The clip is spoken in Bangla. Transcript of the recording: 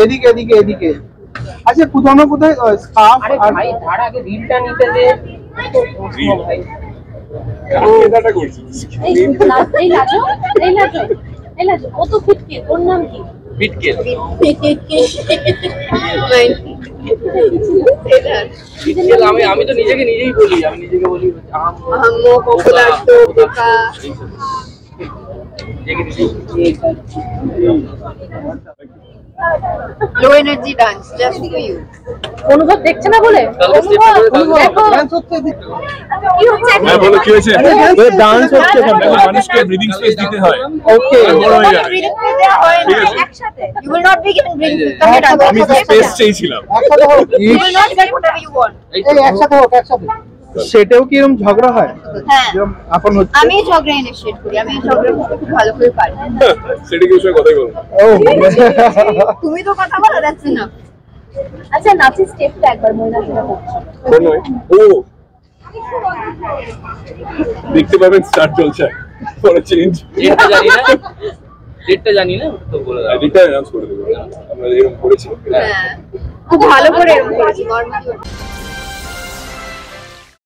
এদিকে এদিকে এদিকে। আচ্ছা কোথাও কোথায় স্কার্ফ আর ভাই ধার আগে রিলটা নিতে দে ভাই। ও এটাটা করছিস এই লাজো ও তো ফিটকে, ওর নাম কি? ফিটকে আমি তো নিজেই বলি, আমি নিজেকে বলি আম্মু পপুলার তো বোকা। Low energy dance just for you. অনুভব দেখছে না বলে? দেখো ডান্স হচ্ছে এদিকে। কি হচ্ছে? হ্যাঁ বলো কি হয়েছে ডান্স হচ্ছে দেখো মানুষকে ব্রিদিং স্পেস দিতে হয় ওকে বড় হয়ে যাবে ব্রিদিং স্পেস দেওয়া হয় না একসাথে। You will not be given breathing space. আমি তো স্পেস চেয়েছিলাম একসাথে হোক। You will not get whatever you want. এই একসাথে হোক একসাথে। সেটাও কি এরকম ঝগড়া হয়? হ্যাঁ যেরকম আপন হচ্ছে। আমি ঝগড়া ইনিশিয়েট করি, আমি ঝগড়া করতে খুব ভালো করে পারি। সেটা কি বিষয়ে কথাই বলো ও তুমি তো কথা বলো, দ্যাটস এনাফ। আচ্ছা নাচের স্টেপটা একবার মনে রাখতে করছো। কোন নয় ও দেখতে পাবেন স্টার্ট চলছে ফর চেঞ্জ ডেটটা জানি না তো বলে দাও। এটা অ্যানাউন্স করে দেবো আমরা এরকম করেছি হ্যাঁ খুব ভালো করে এরকম করেছি নরমালি।